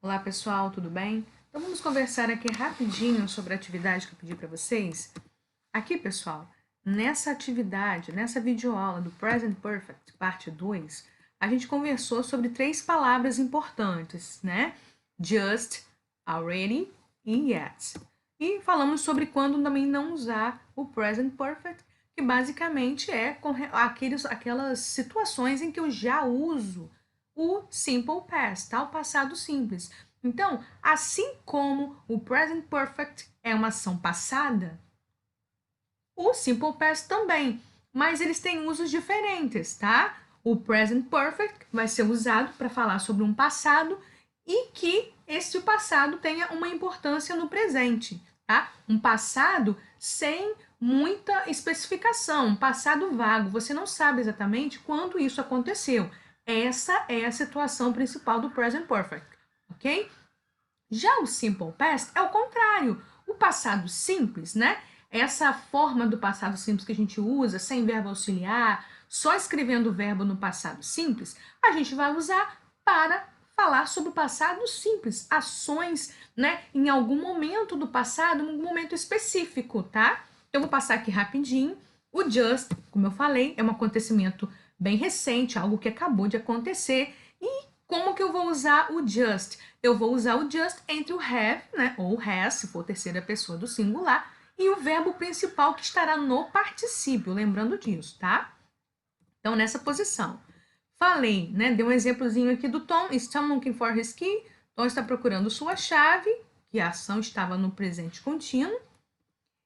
Olá pessoal, tudo bem? Então vamos conversar aqui rapidinho sobre a atividade que eu pedi para vocês. Aqui pessoal, nessa atividade, nessa videoaula do Present Perfect, parte 2, a gente conversou sobre 3 palavras importantes, né? Just, already e yet. E falamos sobre quando também não usar o Present Perfect, que basicamente é com aquelas situações em que eu já uso o simple past, tá? O passado simples. Então, assim como o present perfect é uma ação passada, o simple past também, mas eles têm usos diferentes, tá? O present perfect vai ser usado para falar sobre um passado e que este passado tenha uma importância no presente, tá? Um passado sem muita especificação, um passado vago, você não sabe exatamente quando isso aconteceu. Essa é a situação principal do present perfect, ok? Já o simple past é o contrário. O passado simples, né? Essa forma do passado simples que a gente usa, sem verbo auxiliar, só escrevendo o verbo no passado simples, a gente vai usar para falar sobre o passado simples, ações, né, em algum momento do passado, em um momento específico, tá? Eu vou passar aqui rapidinho. O just, como eu falei, é um acontecimento bem recente, algo que acabou de acontecer. E como que eu vou usar o just? Eu vou usar o just entre o have, né, ou has, se for terceira pessoa do singular, e o verbo principal que estará no particípio, lembrando disso, tá? Então, nessa posição. Falei, né, dei um exemplozinho aqui do Tom, is Tom looking for his key? Tom está procurando sua chave, que a ação estava no presente contínuo.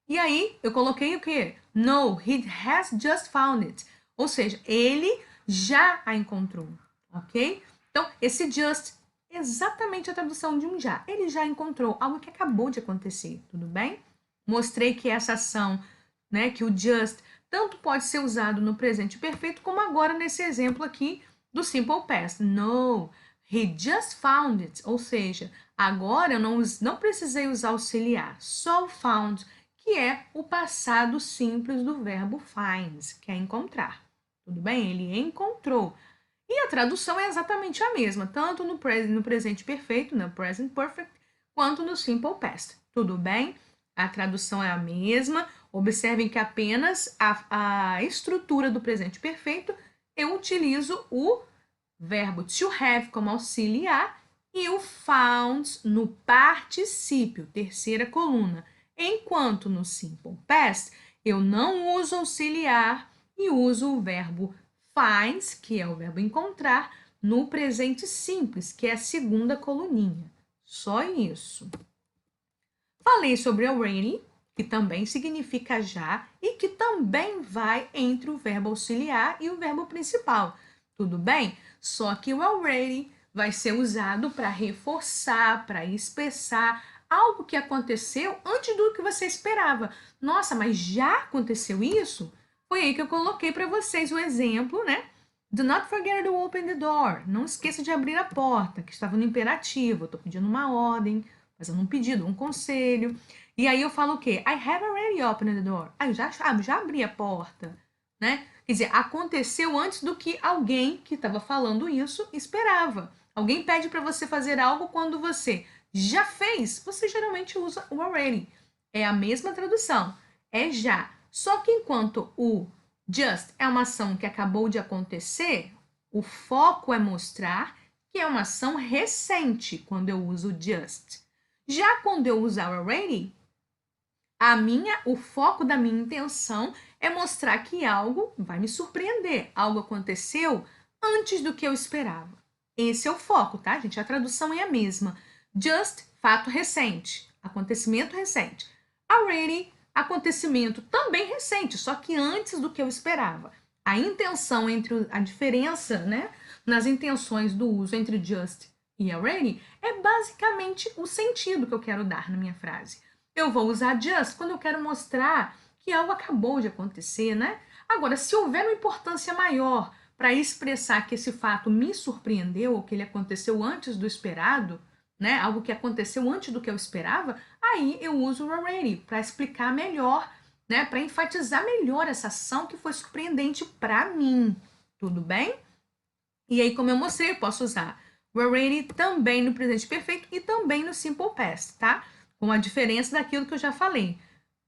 E aí, eu coloquei o quê? No, he has just found it. Ou seja, ele já a encontrou, ok? Então, esse just é exatamente a tradução de um já. Ele já encontrou algo que acabou de acontecer, tudo bem? Mostrei que essa ação, né, que o just, tanto pode ser usado no presente perfeito, como agora nesse exemplo aqui do simple past. No, he just found it. Ou seja, agora eu não precisei usar auxiliar, só o found, que é o passado simples do verbo find, que é encontrar. Tudo bem? Ele encontrou. E a tradução é exatamente a mesma, tanto no presente perfeito, no present perfect, quanto no simple past. Tudo bem? A tradução é a mesma. Observem que apenas a estrutura do presente perfeito eu utilizo o verbo to have como auxiliar e o found no particípio, terceira coluna. Enquanto no simple past eu não uso auxiliar e uso o verbo finds, que é o verbo encontrar, no presente simples, que é a segunda coluninha. Só isso. Falei sobre already, que também significa já e que também vai entre o verbo auxiliar e o verbo principal. Tudo bem? Só que o already vai ser usado para reforçar, para expressar algo que aconteceu antes do que você esperava. Nossa, mas já aconteceu isso? Foi aí que eu coloquei para vocês o exemplo, né? Do not forget to open the door. Não esqueça de abrir a porta, que estava no imperativo. Eu estou pedindo uma ordem, fazendo um pedido, um conselho. E aí eu falo o quê? I have already opened the door. Ah, eu já abri a porta, né? Quer dizer, aconteceu antes do que alguém que estava falando isso esperava. Alguém pede para você fazer algo quando você já fez, você geralmente usa o already. É a mesma tradução, é já. Só que enquanto o just é uma ação que acabou de acontecer, o foco é mostrar que é uma ação recente quando eu uso just. Já quando eu usar already, o foco da minha intenção é mostrar que algo vai me surpreender, algo aconteceu antes do que eu esperava. Esse é o foco, tá, gente? A tradução é a mesma. Just, fato recente, acontecimento recente. Already, acontecimento também recente, só que antes do que eu esperava. A intenção entre a diferença, né, nas intenções do uso entre just e already é basicamente o sentido que eu quero dar na minha frase. Eu vou usar just quando eu quero mostrar que algo acabou de acontecer, né? Agora, se houver uma importância maior para expressar que esse fato me surpreendeu ou que ele aconteceu antes do esperado, né? Algo que aconteceu antes do que eu esperava, aí eu uso o already para explicar melhor, né? Para enfatizar melhor essa ação que foi surpreendente para mim. Tudo bem? E aí, como eu mostrei, eu posso usar were ready também no presente perfeito e também no simple past, tá? Com a diferença daquilo que eu já falei.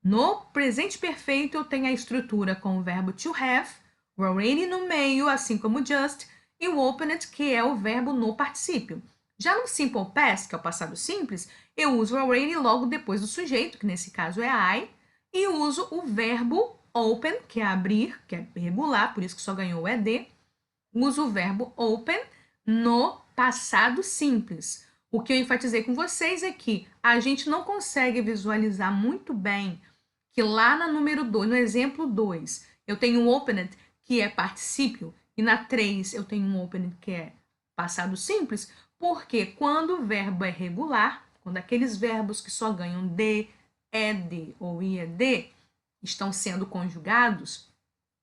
No presente perfeito, eu tenho a estrutura com o verbo to have, o already no meio, assim como just, e o opened, que é o verbo no particípio. Já no simple past, que é o passado simples, eu uso o already logo depois do sujeito, que nesse caso é I, e uso o verbo open, que é abrir, que é regular, por isso que só ganhou o ed. Uso o verbo open no passado simples. O que eu enfatizei com vocês é que a gente não consegue visualizar muito bem que lá na número 2, no exemplo 2, eu tenho um opened que é particípio e na 3 eu tenho um opened que é passado simples, porque quando o verbo é regular, quando aqueles verbos que só ganham de, ed ou ied estão sendo conjugados,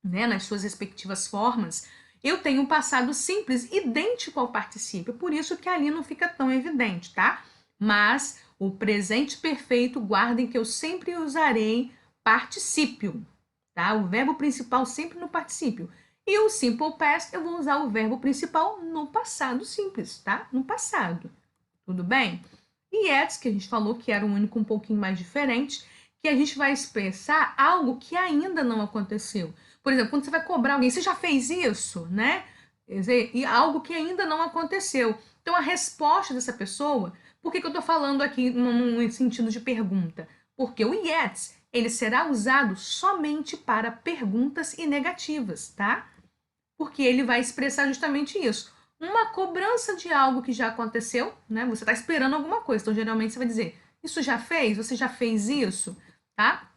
né, nas suas respectivas formas, eu tenho um passado simples idêntico ao particípio, por isso que ali não fica tão evidente, tá? Mas o presente perfeito, guardem que eu sempre usarei particípio, tá? O verbo principal sempre no particípio. E o simple past, eu vou usar o verbo principal no passado simples, tá? No passado. Tudo bem? E yet, que a gente falou que era um único um pouquinho mais diferente, que a gente vai expressar algo que ainda não aconteceu. Por exemplo, quando você vai cobrar alguém, você já fez isso, né? Quer dizer, e algo que ainda não aconteceu. Então, a resposta dessa pessoa, por que eu estou falando aqui num sentido de pergunta? Porque o yet, ele será usado somente para perguntas e negativas, tá? Porque ele vai expressar justamente isso. Uma cobrança de algo que já aconteceu, né? Você está esperando alguma coisa, então geralmente você vai dizer, isso já fez? Você já fez isso? Tá?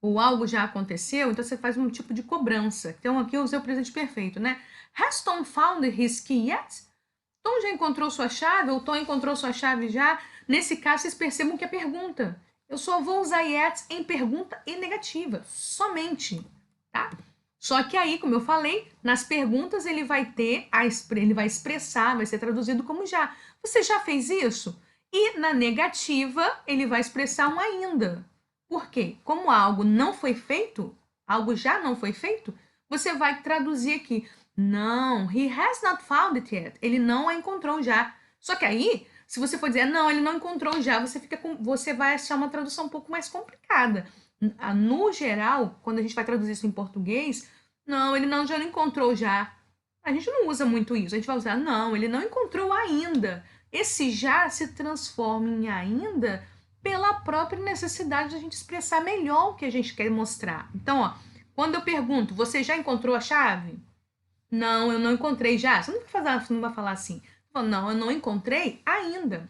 Ou algo já aconteceu, então você faz um tipo de cobrança. Então aqui eu usei o presente perfeito, né? Has Tom found his key yet? Tom já encontrou sua chave? Ou Tom encontrou sua chave já? Nesse caso, vocês percebam que é pergunta. Eu só vou usar yet em pergunta e negativa, somente, tá? Só que aí, como eu falei, nas perguntas ele vai ter, ele vai expressar, vai ser traduzido como já. Você já fez isso? E na negativa, ele vai expressar um ainda. Por quê? Como algo não foi feito, algo já não foi feito, você vai traduzir aqui. Não, he has not found it yet. Ele não a encontrou já. Só que aí, se você for dizer, não, ele não encontrou já, você vai achar uma tradução um pouco mais complicada. No geral, quando a gente vai traduzir isso em português, não, ele já não encontrou já. A gente não usa muito isso. A gente vai usar, não, ele não encontrou ainda. Esse já se transforma em ainda pela própria necessidade de a gente expressar melhor o que a gente quer mostrar. Então, ó, quando eu pergunto, você já encontrou a chave? Não, eu não encontrei já. Você não vai falar assim. Não, eu não encontrei ainda.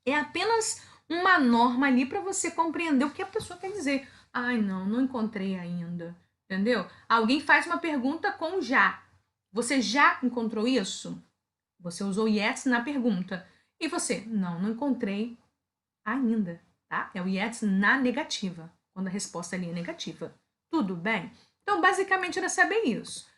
É apenas uma norma ali para você compreender o que a pessoa quer dizer. Ai, não encontrei ainda. Entendeu? Alguém faz uma pergunta com já. Você já encontrou isso? Você usou yes na pergunta. E você? Não encontrei ainda, tá? É o yes na negativa, quando a resposta ali é negativa. Tudo bem? Então, basicamente, era saber isso.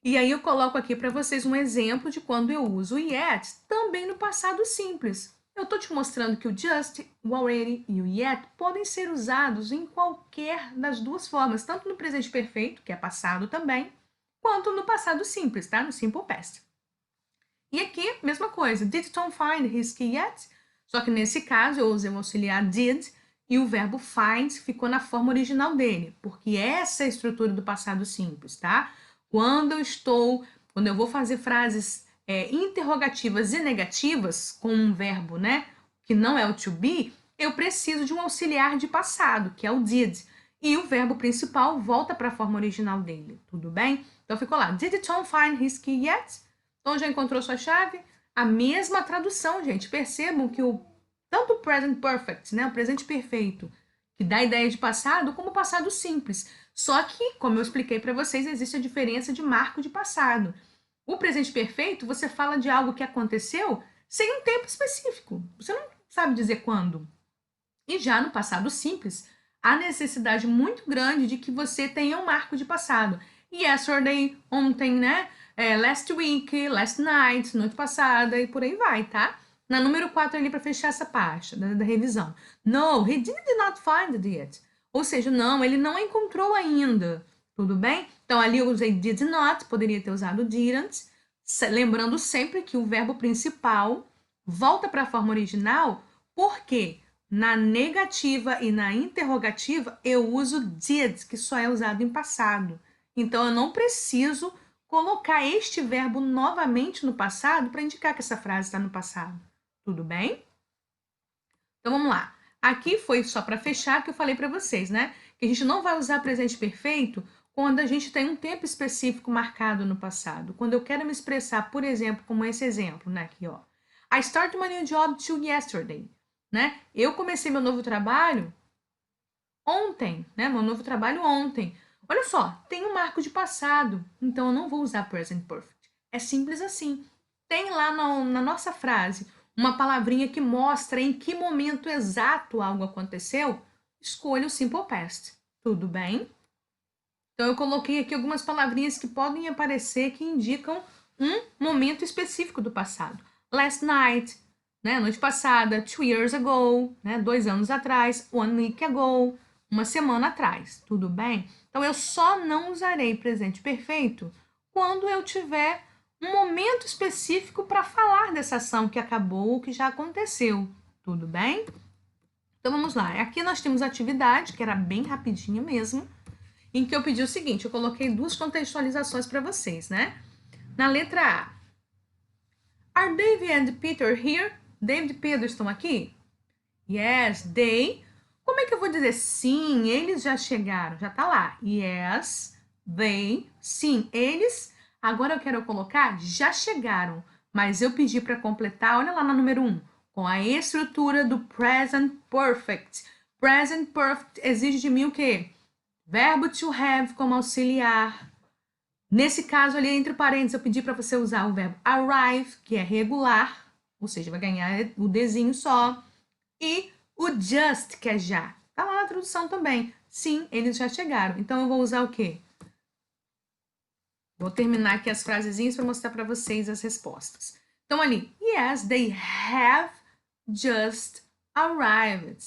E aí eu coloco aqui para vocês um exemplo de quando eu uso o yet também no passado simples. Eu estou te mostrando que o just, o already e o yet podem ser usados em qualquer das duas formas, tanto no presente perfeito, que é passado também, quanto no passado simples, tá? No simple past. E aqui, mesma coisa. Did Tom find his key yet? Só que nesse caso eu usei o auxiliar did e o verbo find ficou na forma original dele, porque essa é a estrutura do passado simples, tá? Quando eu vou fazer frases interrogativas e negativas com um verbo, né, que não é o to be, eu preciso de um auxiliar de passado, que é o did. E o verbo principal volta para a forma original dele, tudo bem? Então ficou lá, did Tom find his key yet? Tom já encontrou sua chave? A mesma tradução, gente. Percebam que tanto o present perfect, né, o presente perfeito, que dá a ideia de passado, como o passado simples. Só que, como eu expliquei para vocês, existe a diferença de marco de passado. O presente perfeito, você fala de algo que aconteceu sem um tempo específico. Você não sabe dizer quando. E já no passado simples, há necessidade muito grande de que você tenha um marco de passado. Yesterday, ontem, né? Last week, last night, noite passada e por aí vai, tá? Na número 4 ali para fechar essa parte da revisão. No, he did not find it yet. Ou seja, não, ele não encontrou ainda. Tudo bem? Então ali eu usei did not, poderia ter usado didn't. Lembrando sempre que o verbo principal volta para a forma original, porque na negativa e na interrogativa eu uso did, que só é usado em passado. Então, eu não preciso colocar este verbo novamente no passado para indicar que essa frase está no passado. Tudo bem? Então, vamos lá. Aqui foi só para fechar que eu falei para vocês, né? Que a gente não vai usar presente perfeito quando a gente tem um tempo específico marcado no passado. Quando eu quero me expressar, por exemplo, como esse exemplo, né? Aqui, ó. I started my new job till yesterday, né? Eu comecei meu novo trabalho ontem, né? Meu novo trabalho ontem. Olha só, tem um marco de passado, então eu não vou usar present perfect. É simples assim. Tem lá na nossa frase uma palavrinha que mostra em que momento exato algo aconteceu, escolha o simple past. Tudo bem? Então eu coloquei aqui algumas palavrinhas que podem aparecer que indicam um momento específico do passado. Last night, né, noite passada, 2 years ago, né, 2 anos atrás, 1 week ago, uma semana atrás, tudo bem? Então eu só não usarei presente perfeito quando eu tiver um momento específico para falar dessa ação que acabou ou que já aconteceu, tudo bem? Então vamos lá, aqui nós temos a atividade, que era bem rapidinho mesmo, em que eu pedi o seguinte, eu coloquei duas contextualizações para vocês, né? Na letra A, Are Dave and Peter here? David e Pedro estão aqui? Yes, they. Como é que eu vou dizer? Sim, eles já chegaram, já tá lá. Yes, they. Sim, eles. Agora eu quero colocar já chegaram, mas eu pedi para completar, olha lá na número 1, com a estrutura do present perfect. Present perfect exige de mim o quê? Verbo to have como auxiliar. Nesse caso ali, entre parênteses, eu pedi para você usar o verbo arrive, que é regular, ou seja, vai ganhar o desenho só. E o just, que é já. Tá lá na tradução também. Sim, eles já chegaram. Então, eu vou usar o quê? Vou terminar aqui as frasezinhas para mostrar para vocês as respostas. Então, ali, yes, they have just arrived.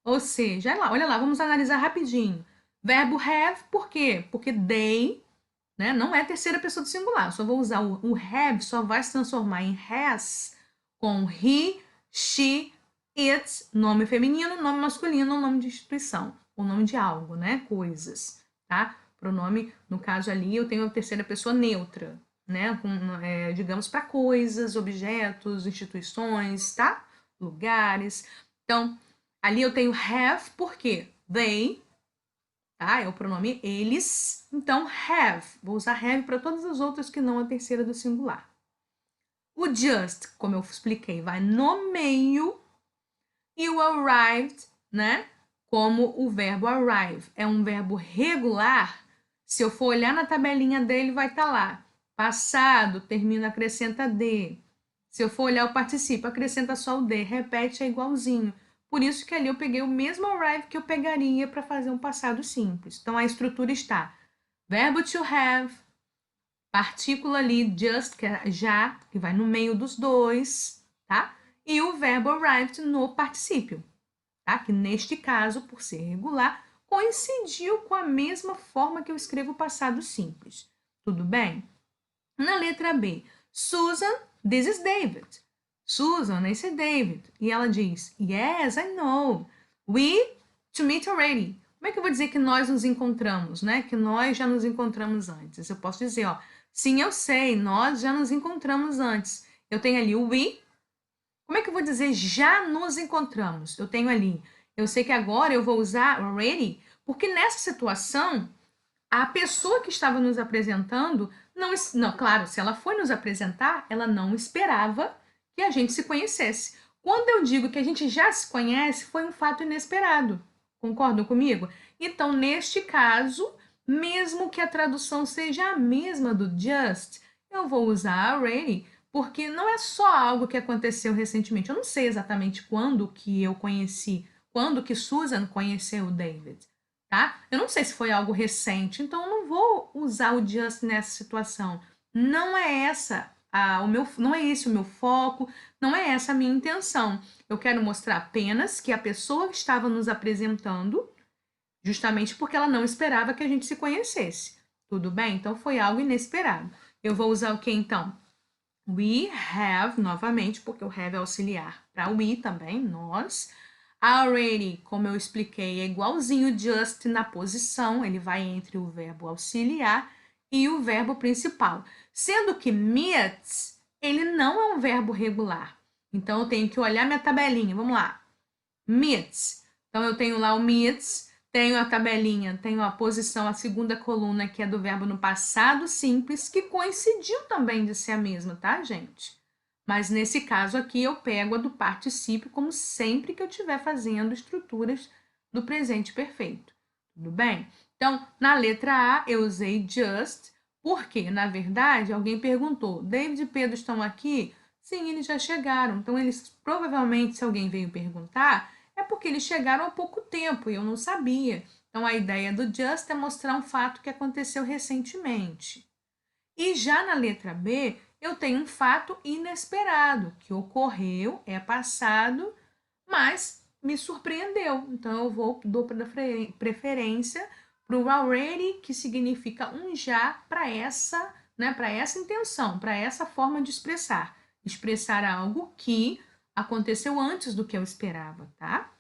Ou seja, olha lá, vamos analisar rapidinho. Verbo have, por quê? Porque they, né, não é terceira pessoa do singular. Eu só vou usar o have, só vai se transformar em has com he, she, it, nome feminino, nome masculino, nome de instituição, ou nome de algo, né, coisas, tá? Pronome, no caso ali, eu tenho a terceira pessoa neutra, né, com, digamos, para coisas, objetos, instituições, tá? Lugares. Então, ali eu tenho have, porque they, tá? É o pronome eles. Então, have. Vou usar have para todas as outras que não a terceira do singular. O just, como eu expliquei, vai no meio. E o arrived, né? Como o verbo arrive é um verbo regular, se eu for olhar na tabelinha dele, vai estar lá. Passado, termina, acrescenta de. Se eu for olhar o participio, acrescenta só o de. Repete, é igualzinho. Por isso que ali eu peguei o mesmo arrive que eu pegaria para fazer um passado simples. Então, a estrutura está verbo to have, partícula ali, just, que é já, que vai no meio dos dois, tá? E o verbo arrived no particípio, tá? Que neste caso, por ser regular, coincidiu com a mesma forma que eu escrevo o passado simples. Tudo bem? Na letra B, Susan, this is David. Susan, esse é David. E ela diz, yes, I know. We to meet already. Como é que eu vou dizer que nós nos encontramos, né? Que nós já nos encontramos antes. Eu posso dizer, ó, sim, eu sei, nós já nos encontramos antes. Eu tenho ali o we. Como é que eu vou dizer já nos encontramos? Eu tenho ali, eu sei que agora eu vou usar already, porque nessa situação, a pessoa que estava nos apresentando, não, claro, se ela foi nos apresentar, ela não esperava que a gente se conhecesse. Quando eu digo que a gente já se conhece, foi um fato inesperado. Concordam comigo? Então, neste caso, mesmo que a tradução seja a mesma do just, eu vou usar already, porque não é só algo que aconteceu recentemente. Eu não sei exatamente quando que eu conheci, quando que Susan conheceu o David, tá? Eu não sei se foi algo recente, então eu não vou usar o just nessa situação. Não é não é esse o meu foco, não é essa a minha intenção. Eu quero mostrar apenas que a pessoa que estava nos apresentando, justamente porque ela não esperava que a gente se conhecesse. Tudo bem? Então foi algo inesperado. Eu vou usar o que então? We have, novamente, porque o have é auxiliar para we também, nós. Already, como eu expliquei, é igualzinho just na posição, ele vai entre o verbo auxiliar e o verbo principal. Sendo que meet, ele não é um verbo regular. Então, eu tenho que olhar minha tabelinha. Vamos lá. Meets. Então, eu tenho lá o meets, tenho a tabelinha, tenho a posição, a segunda coluna, que é do verbo no passado simples, que coincidiu também de ser a mesma, tá, gente? Mas nesse caso aqui, eu pego a do particípio, como sempre que eu estiver fazendo estruturas do presente perfeito. Tudo bem? Então, na letra A, eu usei just, porque, na verdade, alguém perguntou, David e Pedro estão aqui? Sim, eles já chegaram. Então, eles provavelmente, se alguém veio perguntar, é porque eles chegaram há pouco tempo e eu não sabia. Então, a ideia do just é mostrar um fato que aconteceu recentemente. E já na letra B, eu tenho um fato inesperado, que ocorreu, é passado, mas me surpreendeu. Então, eu dou preferência para o already, que significa um já para essa, né, para essa intenção, para essa forma de expressar. Expressar algo que aconteceu antes do que eu esperava, tá?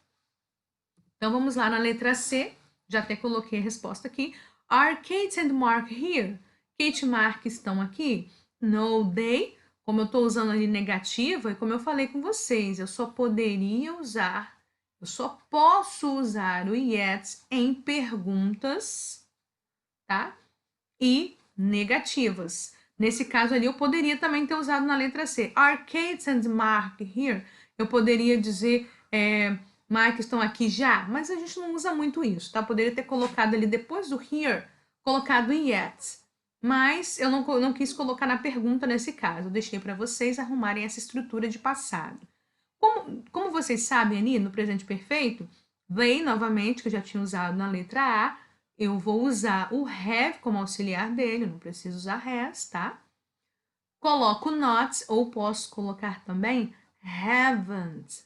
Então, vamos lá na letra C. Já até coloquei a resposta aqui. Are Kate and Mark here? Kate e Mark estão aqui? No, they. Como eu estou usando ali negativa, e como eu falei com vocês, eu só posso usar o yet em perguntas, tá? E negativas. Nesse caso ali, eu poderia também ter usado na letra C. Are Kate and Mark here? Eu poderia dizer, Mark estão aqui já, mas a gente não usa muito isso, tá? Poderia ter colocado ali depois do here, colocado yet. Mas eu não quis colocar na pergunta nesse caso. Eu deixei para vocês arrumarem essa estrutura de passado. Como vocês sabem ali no presente perfeito, they, novamente, que eu já tinha usado na letra A, eu vou usar o have como auxiliar dele, não preciso usar has, tá? Coloco not, ou posso colocar também haven't.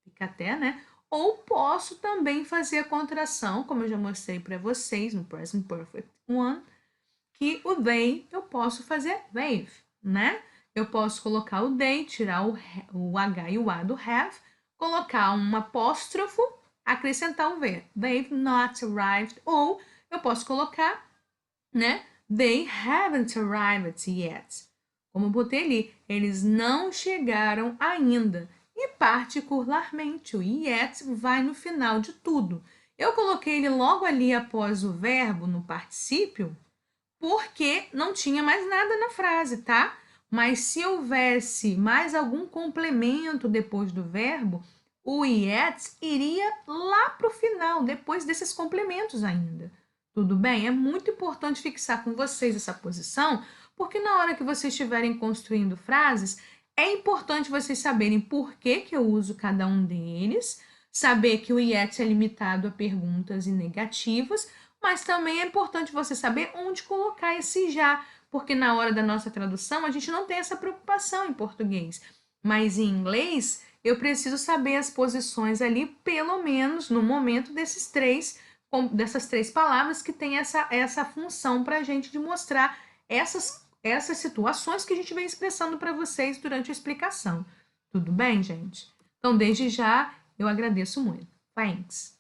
Fica até, né? Ou posso também fazer a contração, como eu já mostrei para vocês no Present Perfect One, que o they eu posso fazer they've, né? Eu posso colocar o they, tirar o H e o A do have, colocar um apóstrofo, acrescentar o V. They've not arrived. Ou eu posso colocar, né? They haven't arrived yet. Como eu botei ali, eles não chegaram ainda. E particularmente o yet vai no final de tudo. Eu coloquei ele logo ali após o verbo no particípio, porque não tinha mais nada na frase, tá? Mas se houvesse mais algum complemento depois do verbo, o yet iria lá para o final, depois desses complementos ainda. Tudo bem? É muito importante fixar com vocês essa posição, porque na hora que vocês estiverem construindo frases, é importante vocês saberem por que eu uso cada um deles, saber que o yet é limitado a perguntas e negativas, mas também é importante você saber onde colocar esse já, porque na hora da nossa tradução a gente não tem essa preocupação em português. Mas em inglês, eu preciso saber as posições ali, pelo menos no momento dessas três palavras que tem essa função para a gente de mostrar essas situações que a gente vem expressando para vocês durante a explicação. Tudo bem, gente? Então, desde já, eu agradeço muito. Thanks!